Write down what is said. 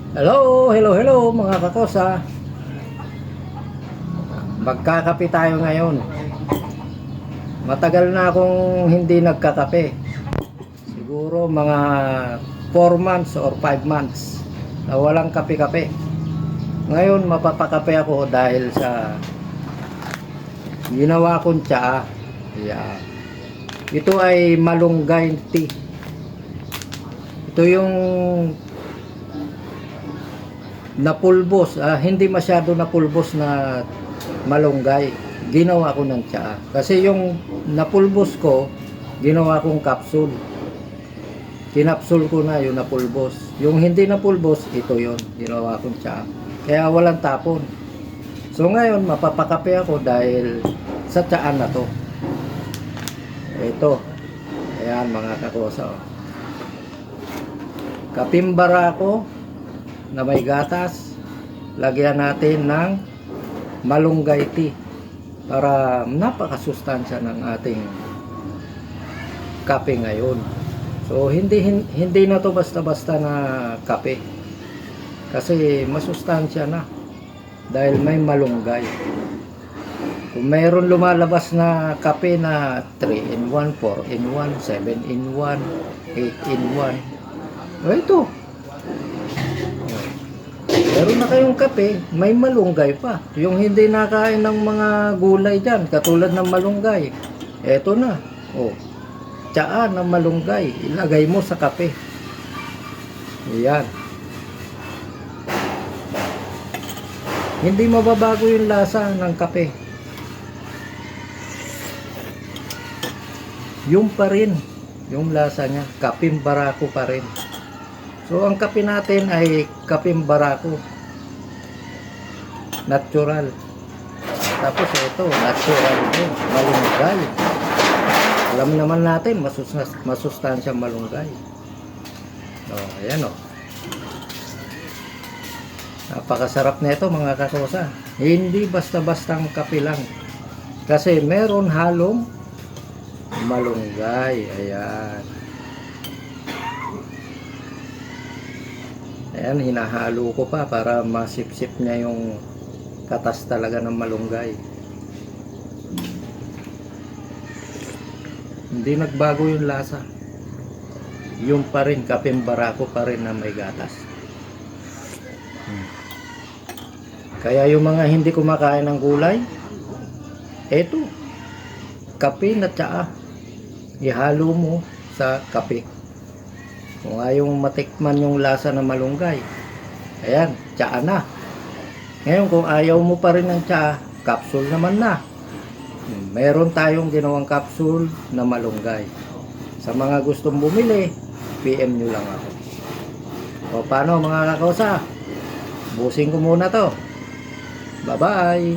Hello, hello, hello mga kakosa. Magkakape tayo ngayon. Matagal na akong hindi nagkakape. Siguro mga 4 months or 5 months na walang kape-kape. Ngayon mapapakape ako dahil sa ginawa kong tsaa. Yeah. Ito ay malunggay tea. Ito yung napulbos, hindi masyado napulbos na malunggay. Ginawa ko ng tsaa. Kasi yung napulbos ko, ginawa kong capsule. Kinapsul ko na yung napulbos. Yung hindi napulbos, ito yon. Ginawa kong tsaa. Kaya walang tapon. So ngayon, mapapakape ako dahil sa tsaan na to. Ito. Ayan mga kakosa. Kapimbara ko na may gatas, lagyan natin ng malunggay tea para napakasustansya ng ating kape ngayon. So hindi na to basta-basta na kape, kasi masustansya na dahil may malunggay. Kung mayroon lumalabas na kape na 3 in 1, 4 in 1, 7 in 1, 8 in 1, ito meron na kayong kape, may malunggay pa. Yung hindi nakain ng mga gulay dyan, katulad ng malunggay, eto na. Oh, tsaa ng malunggay, ilagay mo sa kape. Ayan. Hindi mababago yung lasa ng kape. Yung pa rin, yung lasa niya, kapim barako pa rin. So ang kape natin ay kapim barako. Natural. Tapos ito, natural din, malunggay. Alam naman natin, masustansyang malunggay. Oh, ayan oh. Napakasarap nito mga kakosa. Hindi basta-bastang kape lang. Kasi meron halong malunggay. Ayan. Ayan, hinahalo ko pa para masipsip niya yung katas talaga ng malunggay. Hindi nagbago yung lasa. Yung pa rin, kapim barako pa rin na may gatas. Kaya yung mga hindi kumakain ng gulay, eto, kape na tsaa. Ihalo mo sa kape. Kung ayaw matikman yung lasa ng malunggay, ayan, tsaa na. Ngayon kung ayaw mo pa rin ng tsaa, capsule naman na. Meron tayong ginawang capsule na malunggay. Sa mga gustong bumili, PM nyo lang ako. O paano mga kakosa? Busin ko muna to. Bye bye.